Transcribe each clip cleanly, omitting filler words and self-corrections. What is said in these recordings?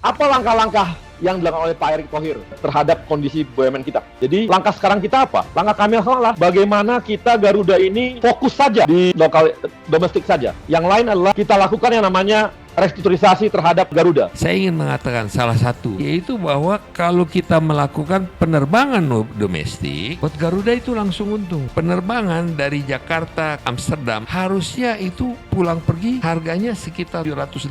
Apa langkah-langkah yang dilakukan oleh Pak Erick Thohir terhadap kondisi BUMN kita? Jadi langkah sekarang kita apa? Langkah kami adalah bagaimana kita Garuda ini fokus saja di lokal domestik saja. Yang lain adalah kita lakukan yang namanya restrukturisasi terhadap Garuda. Saya ingin mengatakan salah satu, yaitu bahwa kalau kita melakukan penerbangan domestik, buat Garuda itu langsung untung. Penerbangan dari Jakarta, Amsterdam, harusnya itu pulang pergi harganya sekitar $780.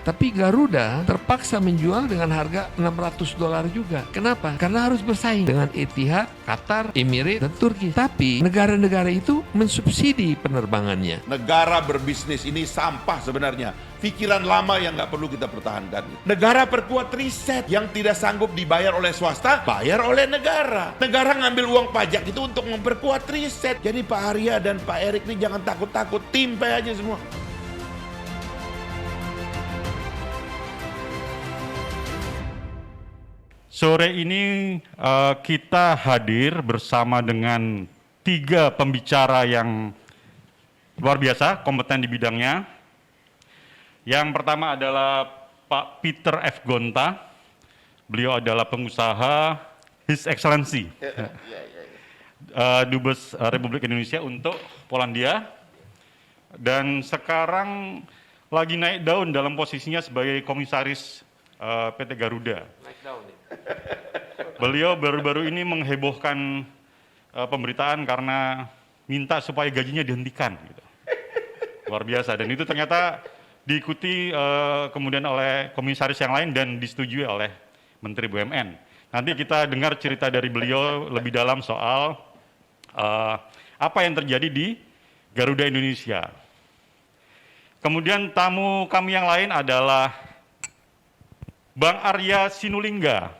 Tapi Garuda terpaksa menjual dengan harga $600 juga. Kenapa? Karena harus bersaing dengan Etihad, Qatar, Emirates, dan Turki. Tapi negara-negara itu mensubsidi penerbangannya. Negara berbisnis ini sampah sebenarnya. Pikiran lama yang nggak perlu kita pertahankan. Negara perkuat riset, yang tidak sanggup dibayar oleh swasta, bayar oleh negara. Negara ngambil uang pajak itu untuk memperkuat riset. Jadi Pak Arya dan Pak Erick ini jangan takut-takut, timpe aja semua. Sore ini kita hadir bersama dengan 3 pembicara yang luar biasa, kompeten di bidangnya. Yang pertama adalah Pak Peter F. Gonta. Beliau adalah pengusaha His Excellency Dubes Republik Indonesia untuk Polandia. Dan sekarang lagi naik daun dalam posisinya sebagai komisaris PT Garuda. Naik daun nih. Beliau baru-baru ini menghebohkan pemberitaan karena minta supaya gajinya dihentikan. Gitu. Luar biasa. Dan itu ternyata diikuti kemudian oleh komisaris yang lain dan disetujui oleh Menteri BUMN. Nanti kita dengar cerita dari beliau lebih dalam soal apa yang terjadi di Garuda Indonesia. Kemudian tamu kami yang lain adalah Bang Arya Sinulinga.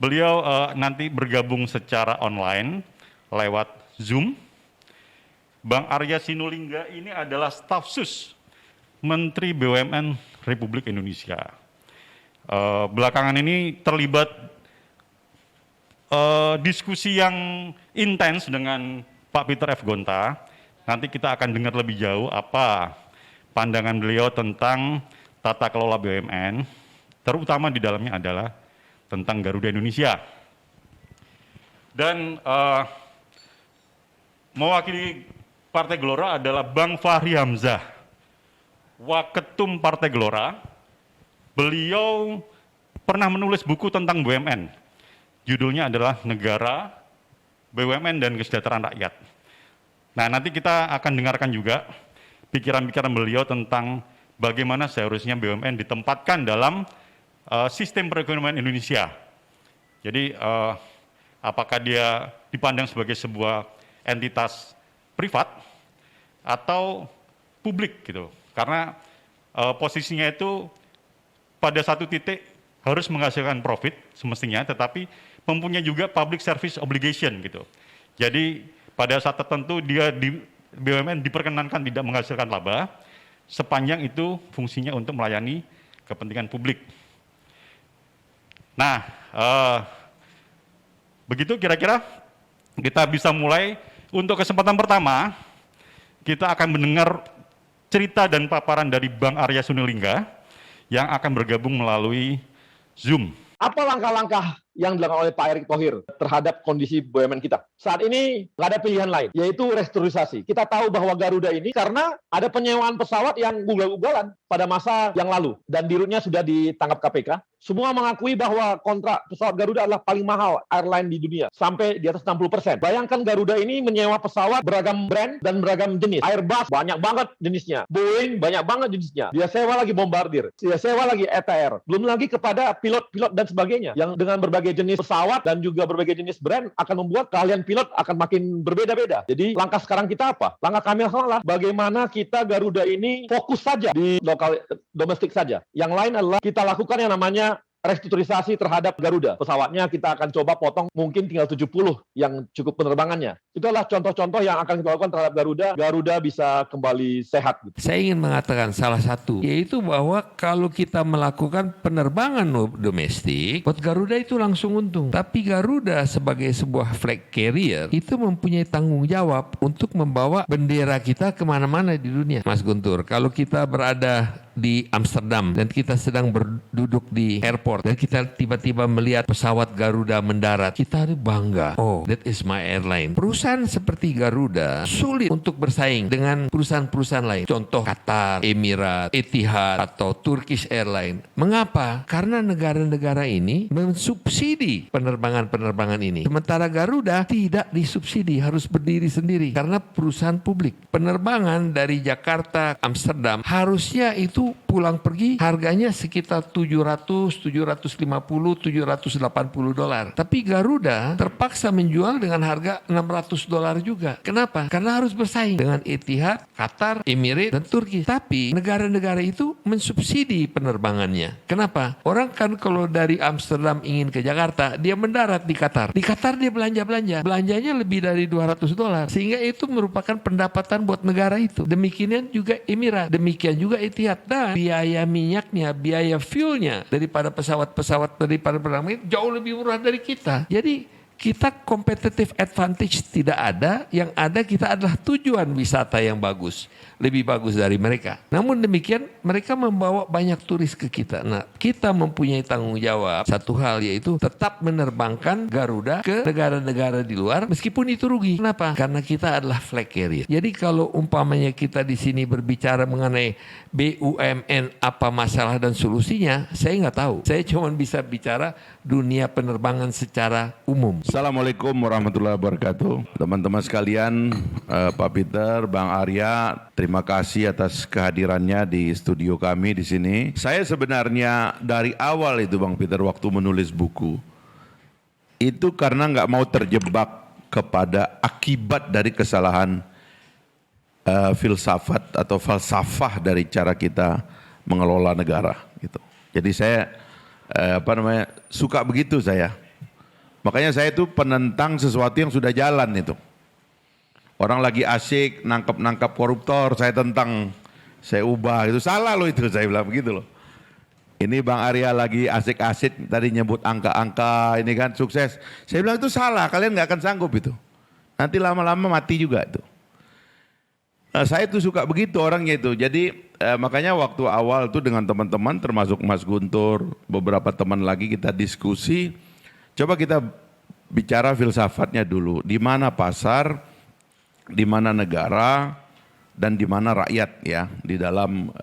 Beliau nanti bergabung secara online lewat Zoom. Bang Arya Sinulinga ini adalah staf sus Menteri BUMN Republik Indonesia. Belakangan ini terlibat diskusi yang intens dengan Pak Peter F. Gonta. Nanti kita akan dengar lebih jauh apa pandangan beliau tentang tata kelola BUMN, terutama di dalamnya adalah tentang Garuda Indonesia. Dan mewakili Partai Gelora adalah Bang Fahri Hamzah, Waketum Partai Gelora. Beliau pernah menulis buku tentang BUMN. Judulnya adalah Negara, BUMN, dan Kesejahteraan Rakyat. Nah, nanti kita akan dengarkan juga pikiran-pikiran beliau tentang bagaimana seharusnya BUMN ditempatkan dalam sistem perekonomian Indonesia. Jadi, apakah dia dipandang sebagai sebuah entitas privat atau publik gitu. Karena posisinya itu pada satu titik harus menghasilkan profit semestinya, tetapi mempunyai juga public service obligation gitu. Jadi pada saat tertentu dia di BUMN diperkenankan tidak menghasilkan laba sepanjang itu fungsinya untuk melayani kepentingan publik. Nah, begitu kira-kira kita bisa mulai. Untuk kesempatan pertama, kita akan mendengar cerita dan paparan dari Bang Arya Sinulinga yang akan bergabung melalui Zoom. Apa langkah-langkah yang dilakukan oleh Pak Erick Thohir terhadap kondisi BUMN kita? Saat ini nggak ada pilihan lain, yaitu restrukturisasi. Kita tahu bahwa Garuda ini karena ada penyewaan pesawat yang ugal-ugalan pada masa yang lalu, dan dirutnya sudah ditangkap KPK. Semua mengakui bahwa kontrak pesawat Garuda adalah paling mahal airline di dunia, sampai di atas 60%. Bayangkan Garuda ini menyewa pesawat beragam brand dan beragam jenis. Airbus banyak banget jenisnya, Boeing banyak banget jenisnya. Dia sewa lagi Bombardier, dia sewa lagi ETR. Belum lagi kepada pilot-pilot dan sebagainya, yang dengan berbagai jenis pesawat dan juga berbagai jenis brand akan membuat keahlian pilot akan makin berbeda-beda. Jadi langkah sekarang kita apa? Langkah kami adalah bagaimana kita Garuda ini fokus saja di lokal domestik saja. Yang lain adalah kita lakukan yang namanya restrukturisasi terhadap Garuda. Pesawatnya kita akan coba potong mungkin tinggal 70 yang cukup penerbangannya. Itu adalah contoh-contoh yang akan kita lakukan terhadap Garuda. Garuda bisa kembali sehat. Saya ingin mengatakan salah satu, yaitu bahwa kalau kita melakukan penerbangan domestik, buat Garuda itu langsung untung. Tapi Garuda sebagai sebuah flag carrier itu mempunyai tanggung jawab untuk membawa bendera kita kemana-mana di dunia. Mas Guntur, kalau kita berada di Amsterdam dan kita sedang berduduk di airport dan kita tiba-tiba melihat pesawat Garuda mendarat, kita harus bangga. Oh, that is my airline. Perusahaan seperti Garuda sulit untuk bersaing dengan perusahaan-perusahaan lain. Contoh Qatar, Emirat, Etihad atau Turkish Airlines. Mengapa? Karena negara-negara ini mensubsidi penerbangan-penerbangan ini. Sementara Garuda tidak disubsidi, harus berdiri sendiri karena perusahaan publik. Penerbangan dari Jakarta, Amsterdam harusnya itu pulang pergi harganya sekitar 700, 750, 780 dolar. Tapi Garuda terpaksa menjual dengan harga 600 dolar juga. Kenapa? Karena harus bersaing dengan Etihad, Qatar, Emirat, dan Turki. Tapi negara-negara itu mensubsidi penerbangannya. Kenapa? Orang kan kalau dari Amsterdam ingin ke Jakarta, dia mendarat di Qatar. Di Qatar dia belanja-belanja. Belanjanya lebih dari 200 dolar. Sehingga itu merupakan pendapatan buat negara itu. Demikian juga Emirat, demikian juga Etihad. Dan biaya minyaknya, biaya fuelnya daripada pesawat-pesawat daripada penerbangan jauh lebih murah dari kita. Jadi kita competitive advantage tidak ada, yang ada kita adalah tujuan wisata yang bagus, lebih bagus dari mereka. Namun demikian mereka membawa banyak turis ke kita. Nah, kita mempunyai tanggung jawab satu hal, yaitu tetap menerbangkan Garuda ke negara-negara di luar meskipun itu rugi. Kenapa? Karena kita adalah flag carrier. Jadi kalau umpamanya kita di sini berbicara mengenai BUMN apa masalah dan solusinya, saya nggak tahu. Saya cuma bisa bicara dunia penerbangan secara umum. Assalamualaikum warahmatullahi wabarakatuh. Teman-teman sekalian, Pak Peter, Bang Arya, terima kasih atas kehadirannya di studio kami di sini. Saya sebenarnya dari awal itu Bang Peter waktu menulis buku, itu karena nggak mau terjebak kepada akibat dari kesalahan filsafat atau falsafah dari cara kita mengelola negara. Gitu. Jadi saya suka begitu saya. Makanya saya itu penentang sesuatu yang sudah jalan itu. Orang lagi asik nangkap koruptor, saya tentang, saya ubah, itu salah loh itu, saya bilang begitu loh. Ini Bang Arya lagi asik-asik tadi nyebut angka-angka, ini kan sukses. Saya bilang itu salah, kalian nggak akan sanggup itu. Nanti lama-lama mati juga itu. Nah, saya tuh suka begitu orangnya itu. Jadi makanya waktu awal tuh dengan teman-teman termasuk Mas Guntur, beberapa teman lagi kita diskusi. Coba kita bicara filsafatnya dulu. Di mana pasar, di mana negara, dan di mana rakyat ya di dalam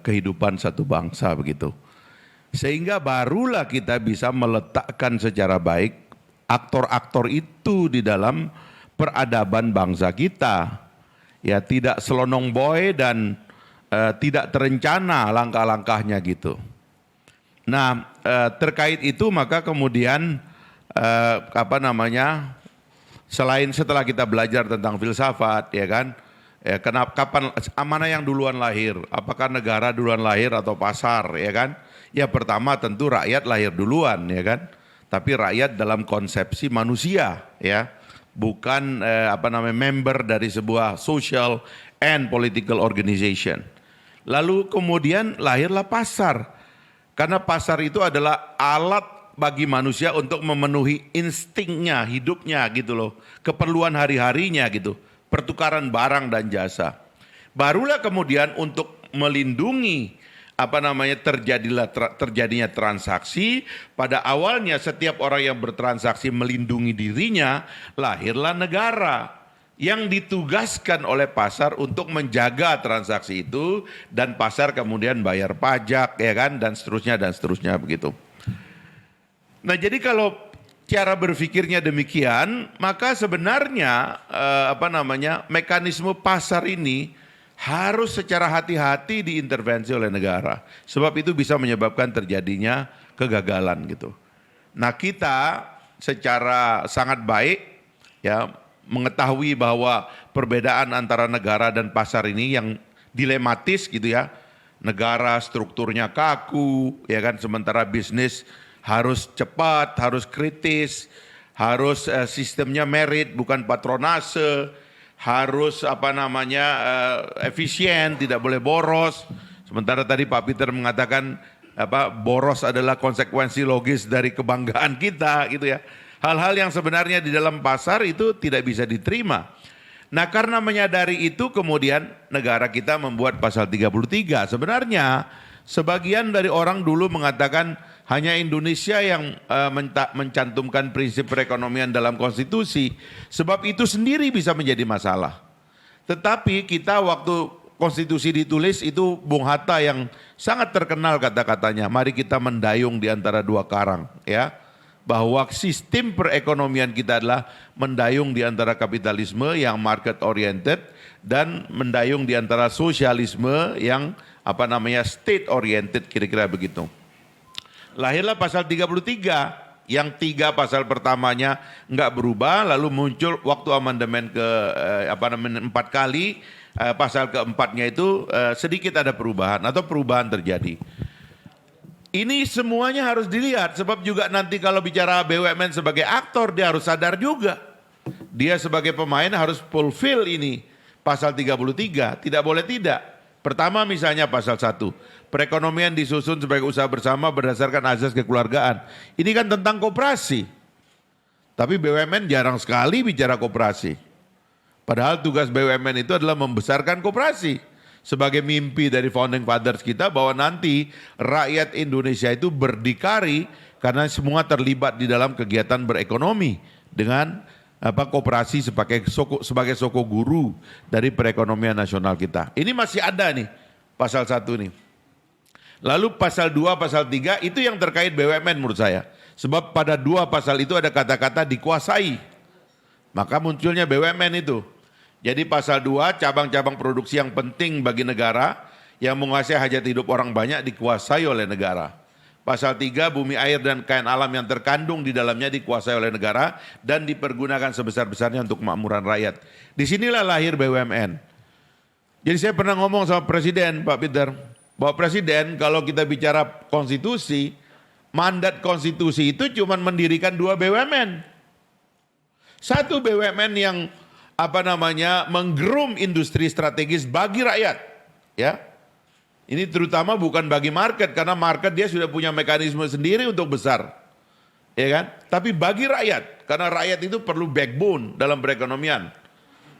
kehidupan satu bangsa begitu. Sehingga barulah kita bisa meletakkan secara baik aktor-aktor itu di dalam peradaban bangsa kita. Ya tidak selonong boy dan tidak terencana langkah-langkahnya gitu. Nah terkait itu maka kemudian selain setelah kita belajar tentang filsafat ya kan, kapan mana yang duluan lahir, apakah negara duluan lahir atau pasar ya kan? Ya pertama tentu rakyat lahir duluan ya kan, tapi rakyat dalam konsepsi manusia ya, bukan member dari sebuah social and political organization. Lalu kemudian lahirlah pasar, karena pasar itu adalah alat bagi manusia untuk memenuhi instingnya, hidupnya gitu loh, keperluan hari-harinya gitu, pertukaran barang dan jasa. Barulah kemudian untuk melindungi terjadinya transaksi, pada awalnya setiap orang yang bertransaksi melindungi dirinya, lahirlah negara yang ditugaskan oleh pasar untuk menjaga transaksi itu, dan pasar kemudian bayar pajak ya kan, dan seterusnya begitu. Nah jadi kalau cara berpikirnya demikian, maka sebenarnya mekanisme pasar ini harus secara hati-hati diintervensi oleh negara. Sebab itu bisa menyebabkan terjadinya kegagalan gitu. Nah kita secara sangat baik ya mengetahui bahwa perbedaan antara negara dan pasar ini yang dilematis gitu ya. Negara strukturnya kaku ya kan, sementara bisnis harus cepat, harus kritis, harus sistemnya merit bukan patronase, harus efisien, tidak boleh boros. Sementara tadi Pak Peter mengatakan boros adalah konsekuensi logis dari kebanggaan kita gitu ya. Hal-hal yang sebenarnya di dalam pasar itu tidak bisa diterima. Nah karena menyadari itu kemudian negara kita membuat pasal 33. Sebenarnya Sebagian dari orang dulu mengatakan hanya Indonesia yang mencantumkan prinsip perekonomian dalam konstitusi, sebab itu sendiri bisa menjadi masalah. Tetapi kita waktu konstitusi ditulis itu Bung Hatta yang sangat terkenal kata-katanya, mari kita mendayung di antara dua karang, ya. Bahwa sistem perekonomian kita adalah mendayung di antara kapitalisme yang market oriented dan mendayung di antara sosialisme yang state oriented, kira-kira begitu. Lahirlah pasal 33 yang 3 pasal pertamanya nggak berubah, lalu muncul waktu amandemen ke 4 kali, pasal keempatnya itu sedikit ada perubahan atau perubahan terjadi. Ini semuanya harus dilihat, sebab juga nanti kalau bicara BUMN sebagai aktor, dia harus sadar juga. Dia sebagai pemain harus fulfill ini, pasal 33, tidak boleh tidak. Pertama misalnya pasal 1, perekonomian disusun sebagai usaha bersama berdasarkan azas kekeluargaan. Ini kan tentang koperasi. Tapi BUMN jarang sekali bicara koperasi. Padahal tugas BUMN itu adalah membesarkan koperasi. Sebagai mimpi dari founding fathers kita bahwa nanti rakyat Indonesia itu berdikari karena semua terlibat di dalam kegiatan berekonomi dengan koperasi sebagai soko guru dari perekonomian nasional kita. Ini masih ada nih pasal 1 nih. Lalu pasal 2, pasal 3 itu yang terkait BUMN menurut saya. Sebab pada 2 pasal itu ada kata-kata dikuasai. Maka munculnya BUMN itu. Jadi pasal 2 cabang-cabang produksi yang penting bagi negara yang menguasai hajat hidup orang banyak dikuasai oleh negara. Pasal 3 bumi air dan kekayaan alam yang terkandung di dalamnya dikuasai oleh negara dan dipergunakan sebesar-besarnya untuk kemakmuran rakyat. Disinilah lahir BUMN. Jadi saya pernah ngomong sama Presiden Pak Peter, bahwa Presiden kalau kita bicara konstitusi, mandat konstitusi itu cuma mendirikan 2 BUMN. Satu BUMN yang menggerum industri strategis bagi rakyat, ya. Ini terutama bukan bagi market, karena market dia sudah punya mekanisme sendiri untuk besar, ya kan? Tapi bagi rakyat, karena rakyat itu perlu backbone dalam perekonomian.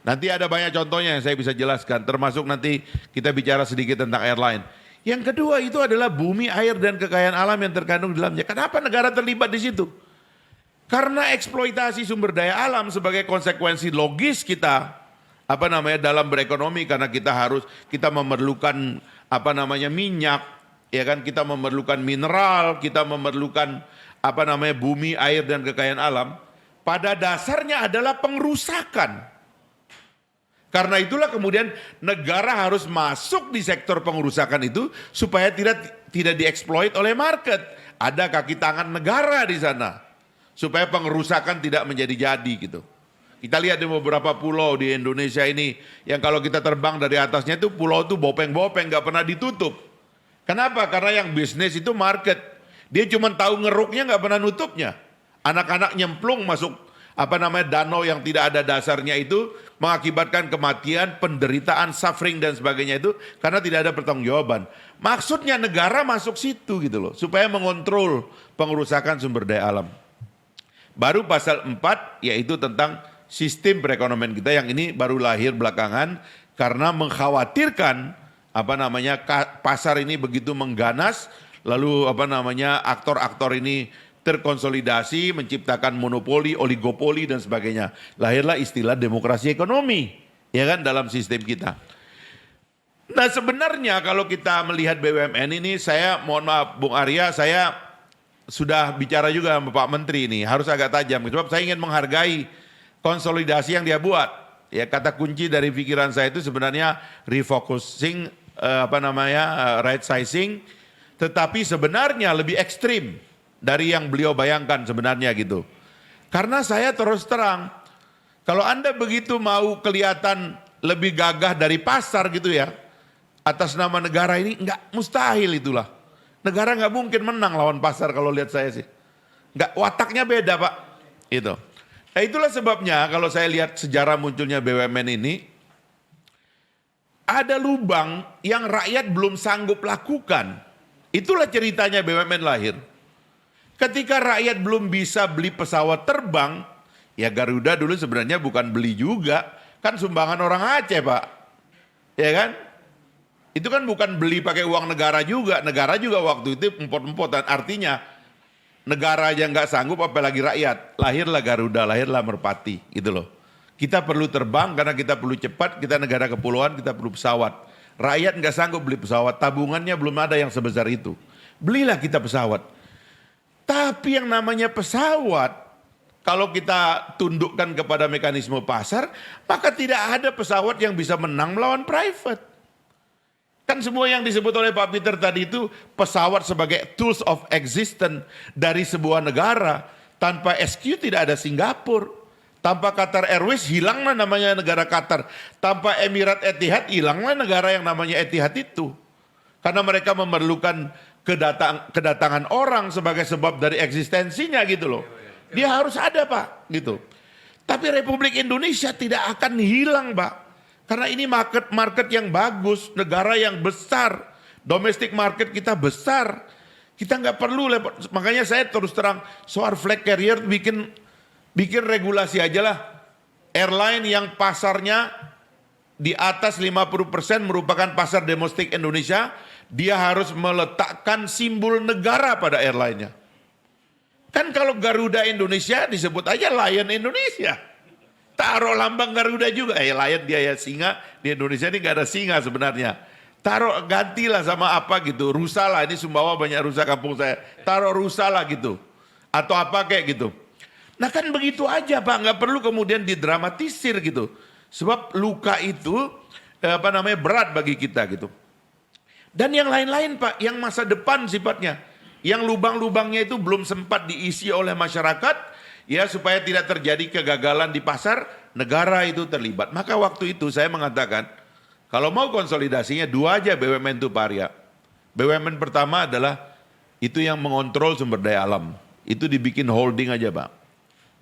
Nanti ada banyak contohnya yang saya bisa jelaskan, termasuk nanti kita bicara sedikit tentang airline. Yang kedua itu adalah bumi, air dan kekayaan alam yang terkandung di dalamnya. Kenapa negara terlibat di situ? Karena eksploitasi sumber daya alam sebagai konsekuensi logis kita dalam berekonomi, karena kita memerlukan minyak, ya kan, kita memerlukan mineral, kita memerlukan bumi, air dan kekayaan alam. Pada dasarnya adalah pengerusakan. Karena itulah kemudian negara harus masuk di sektor pengerusakan itu supaya tidak dieksploit oleh market. Ada kaki tangan negara di sana. Supaya pengerusakan tidak menjadi-jadi gitu. Kita lihat di beberapa pulau di Indonesia ini, yang kalau kita terbang dari atasnya itu pulau itu bopeng-bopeng, gak pernah ditutup. Kenapa? Karena yang bisnis itu market. Dia cuma tahu ngeruknya, gak pernah nutupnya. Anak-anak nyemplung masuk danau yang tidak ada dasarnya itu, mengakibatkan kematian, penderitaan, suffering dan sebagainya itu, karena tidak ada pertanggungjawaban. Maksudnya negara masuk situ gitu loh, supaya mengontrol pengerusakan sumber daya alam. Baru pasal 4 yaitu tentang sistem perekonomian kita yang ini baru lahir belakangan karena mengkhawatirkan pasar ini begitu mengganas, lalu aktor-aktor ini terkonsolidasi, menciptakan monopoli, oligopoli dan sebagainya. Lahirlah istilah demokrasi ekonomi, ya kan, dalam sistem kita. Nah sebenarnya kalau kita melihat BUMN ini, saya mohon maaf Bung Arya, saya sudah bicara juga sama Pak Menteri ini, harus agak tajam, sebab saya ingin menghargai konsolidasi yang dia buat. Ya, kata kunci dari pikiran saya itu sebenarnya refocusing, right sizing, tetapi sebenarnya lebih ekstrim dari yang beliau bayangkan sebenarnya gitu. Karena saya terus terang, kalau Anda begitu mau kelihatan lebih gagah dari pasar gitu ya, atas nama negara ini, enggak, mustahil itulah. Negara nggak mungkin menang lawan pasar kalau lihat saya sih. Nggak, wataknya beda Pak. Itu. Nah itulah sebabnya kalau saya lihat sejarah munculnya BUMN ini, ada lubang yang rakyat belum sanggup lakukan. Itulah ceritanya BUMN lahir. Ketika rakyat belum bisa beli pesawat terbang, ya Garuda dulu sebenarnya bukan beli juga, kan sumbangan orang Aceh Pak. Ya kan? Itu kan bukan beli pakai uang negara juga. Negara juga waktu itu empot-empotan. Artinya negara aja nggak sanggup apalagi rakyat. Lahirlah Garuda, lahirlah Merpati gitu loh. Kita perlu terbang karena kita perlu cepat, kita negara kepulauan, kita perlu pesawat. Rakyat nggak sanggup beli pesawat, tabungannya belum ada yang sebesar itu. Belilah kita pesawat. Tapi yang namanya pesawat, kalau kita tundukkan kepada mekanisme pasar, maka tidak ada pesawat yang bisa menang melawan private. Kan semua yang disebut oleh Pak Peter tadi itu pesawat sebagai tools of existence dari sebuah negara. Tanpa SQ tidak ada Singapura. Tanpa Qatar Airways hilanglah namanya negara Qatar. Tanpa Emirat Etihad hilanglah negara yang namanya Etihad itu. Karena mereka memerlukan kedatangan orang sebagai sebab dari eksistensinya gitu loh. Dia harus ada Pak gitu. Tapi Republik Indonesia tidak akan hilang Pak. Karena ini market yang bagus, negara yang besar. Domestic market kita besar. Kita nggak perlu, makanya saya terus terang soal flag carrier bikin regulasi aja lah. Airline yang pasarnya di atas 50% merupakan pasar domestik Indonesia, dia harus meletakkan simbol negara pada airline-nya. Kan kalau Garuda Indonesia disebut aja Lion Indonesia. Taruh lambang Garuda juga. Lion dia ya singa, di Indonesia ini gak ada singa sebenarnya. Taruh gantilah sama apa gitu. Rusa lah, ini Sumbawa banyak rusa kampung saya. Taruh rusa lah gitu. Atau apa kayak gitu. Nah kan begitu aja Pak, nggak perlu kemudian didramatisir gitu. Sebab luka itu berat bagi kita gitu. Dan yang lain-lain Pak, yang masa depan sifatnya. Yang lubang-lubangnya itu belum sempat diisi oleh masyarakat, ya supaya tidak terjadi kegagalan di pasar, negara itu terlibat. Maka waktu itu saya mengatakan, kalau mau konsolidasinya dua aja BUMN itu Pak Arya. BUMN pertama adalah itu yang mengontrol sumber daya alam. Itu dibikin holding aja Pak.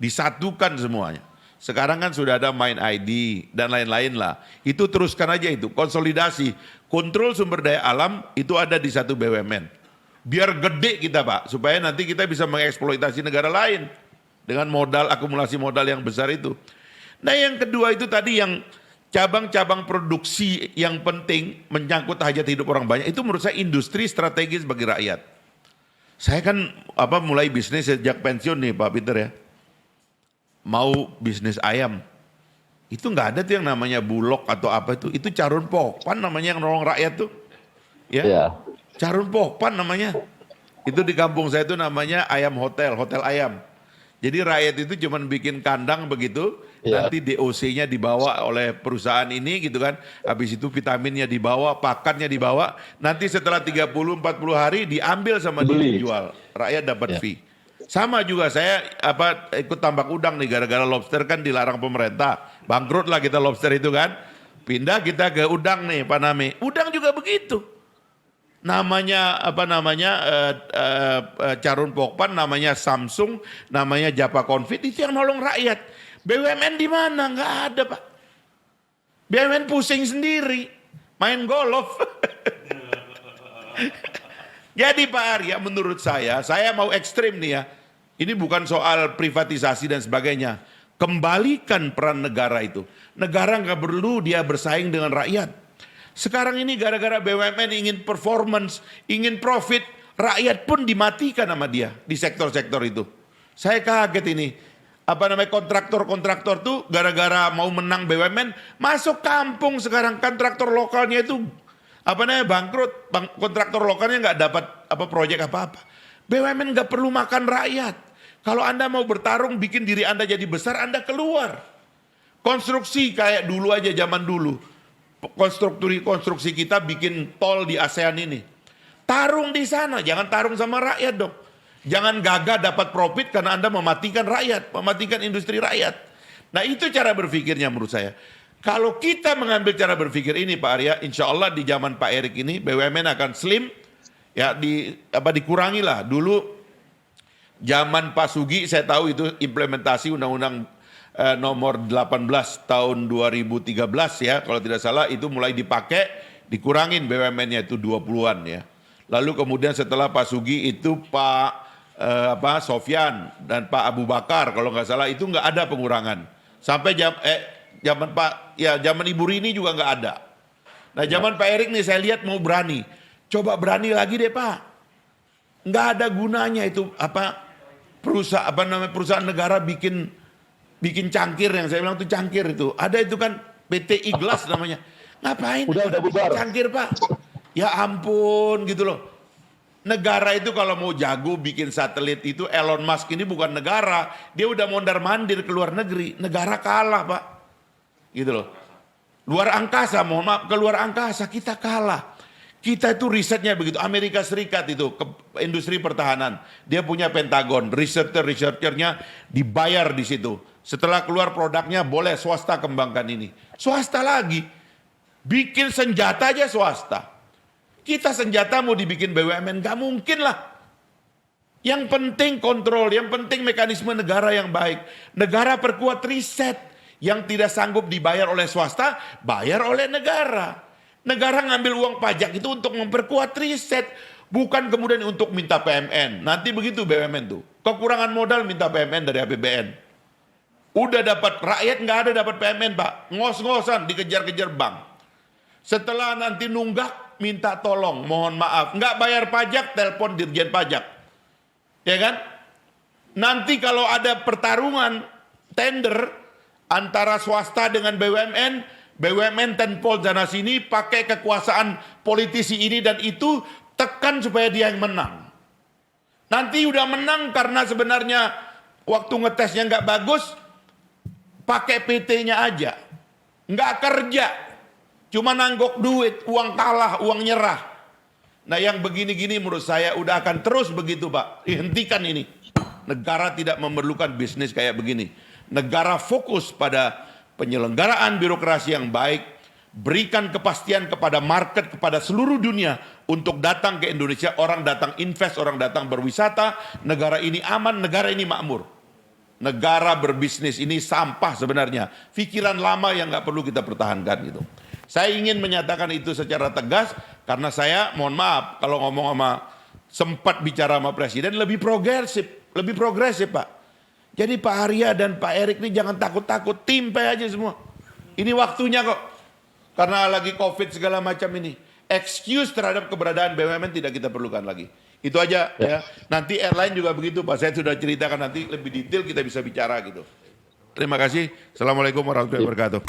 Disatukan semuanya. Sekarang kan sudah ada Mind ID dan lain-lain lah. Itu teruskan aja itu, konsolidasi. Kontrol sumber daya alam itu ada di satu BUMN. Biar gede kita Pak, supaya nanti kita bisa mengeksploitasi negara lain. Dengan modal, akumulasi modal yang besar itu. Nah yang kedua itu tadi yang cabang-cabang produksi yang penting menyangkut hajat hidup orang banyak. Itu menurut saya industri strategis bagi rakyat. Saya kan mulai bisnis sejak pensiun nih Pak Peter ya. Mau bisnis ayam, itu nggak ada tuh yang namanya Bulog atau apa itu Carun Pokpan namanya yang nolong rakyat tuh, ya. Carun Pokpan namanya, itu di kampung saya itu namanya ayam hotel ayam. Jadi rakyat itu cuma bikin kandang begitu, nanti DOC-nya dibawa oleh perusahaan ini gitu kan, habis itu vitaminnya dibawa, pakannya dibawa, nanti setelah 30-40 hari diambil sama dia dijual, rakyat dapat fee. Sama juga saya ikut tambak udang nih gara-gara lobster kan dilarang pemerintah. Bangkrut lah kita lobster itu kan. Pindah kita ke udang nih Pak Name. Udang juga begitu. Namanya Carun Pokpan, namanya Samsung, namanya Japa Konfit, itu yang nolong rakyat. BUMN di mana? Nggak ada Pak. BUMN pusing sendiri. Main golf. Jadi Pak Arya menurut saya mau ekstrim nih ya. Ini bukan soal privatisasi dan sebagainya. Kembalikan peran negara itu. Negara nggak perlu dia bersaing dengan rakyat. Sekarang ini gara-gara BUMN ingin performance, ingin profit, rakyat pun dimatikan sama dia di sektor-sektor itu. Saya kaget ini. Kontraktor-kontraktor tuh gara-gara mau menang BUMN, masuk kampung sekarang kontraktor lokalnya itu bangkrut, kontraktor lokalnya nggak dapat proyek apa-apa. BUMN nggak perlu makan rakyat. Kalau Anda mau bertarung bikin diri Anda jadi besar, Anda keluar. Konstruksi kayak dulu aja zaman dulu. Konstruksi kita bikin tol di ASEAN ini. Tarung di sana, jangan tarung sama rakyat dong. Jangan gagah dapat profit karena Anda mematikan rakyat, mematikan industri rakyat. Nah itu cara berpikirnya menurut saya. Kalau kita mengambil cara berpikir ini Pak Arya, insya Allah di zaman Pak Erik ini BUMN akan slim, ya dikurangi lah. Dulu zaman Pak Sugi saya tahu itu implementasi Undang-Undang nomor 18 tahun 2013 ya, kalau tidak salah itu mulai dipakai, dikurangin BUMN-nya itu 20-an ya. Lalu kemudian setelah Pak Sugi itu Pak Sofyan dan Pak Abu Bakar kalau nggak salah itu nggak ada pengurangan. Sampai zaman Ibu Rini juga nggak ada. Nah zaman Pak Erik nih saya lihat mau berani. Coba berani lagi deh Pak. Nggak ada gunanya itu perusahaan negara bikin cangkir yang saya bilang itu cangkir itu. Ada itu kan PT Iglas namanya. Ngapain? Udah bubar. Cangkir Pak. Ya ampun gitu loh. Negara itu kalau mau jago bikin satelit itu Elon Musk ini bukan negara. Dia udah mondar-mandir ke luar negeri. Negara kalah Pak. Gitu loh. Luar angkasa, mohon maaf, ke luar angkasa kita kalah. Kita itu risetnya begitu. Amerika Serikat itu industri pertahanan. Dia punya Pentagon. Researchernya dibayar di situ. Setelah keluar produknya boleh swasta kembangkan ini. Swasta lagi. Bikin senjata aja swasta. Kita senjata mau dibikin BUMN, gak mungkin lah. Yang penting kontrol, yang penting mekanisme negara yang baik. Negara perkuat riset. Yang tidak sanggup dibayar oleh swasta, bayar oleh negara. Negara ngambil uang pajak itu untuk memperkuat riset. Bukan kemudian untuk minta PMN. Nanti begitu BUMN tuh. Kekurangan modal minta PMN dari APBN. Udah dapat, rakyat nggak ada dapat PMN Pak. Ngos-ngosan dikejar-kejar bank. Setelah nanti nunggak, minta tolong, mohon maaf. Nggak bayar pajak, telepon Dirjen Pajak. Ya kan? Nanti kalau ada pertarungan tender antara swasta dengan BUMN, BUMN tenpol sana sini, pakai kekuasaan politisi ini dan itu, tekan supaya dia yang menang. Nanti udah menang karena sebenarnya waktu ngetesnya nggak bagus, pakai PT-nya aja. Nggak kerja. Cuma nanggok duit, uang kalah, uang nyerah. Nah yang begini-gini menurut saya udah akan terus begitu Pak. Hentikan ini. Negara tidak memerlukan bisnis kayak begini. Negara fokus pada penyelenggaraan birokrasi yang baik. Berikan kepastian kepada market, kepada seluruh dunia. Untuk datang ke Indonesia, orang datang invest, orang datang berwisata. Negara ini aman, negara ini makmur. Negara berbisnis ini sampah sebenarnya. Pikiran lama yang gak perlu kita pertahankan gitu. Saya ingin menyatakan itu secara tegas karena saya mohon maaf kalau ngomong sempat bicara sama Presiden lebih progresif Pak. Jadi Pak Arya dan Pak Erik ini jangan takut-takut, timpe aja semua. Ini waktunya kok. Karena lagi Covid segala macam ini. Excuse terhadap keberadaan BUMN tidak kita perlukan lagi. Itu aja ya. Nanti airline juga begitu Pak. Saya sudah ceritakan nanti lebih detail kita bisa bicara gitu. Terima kasih. Assalamualaikum warahmatullahi wabarakatuh.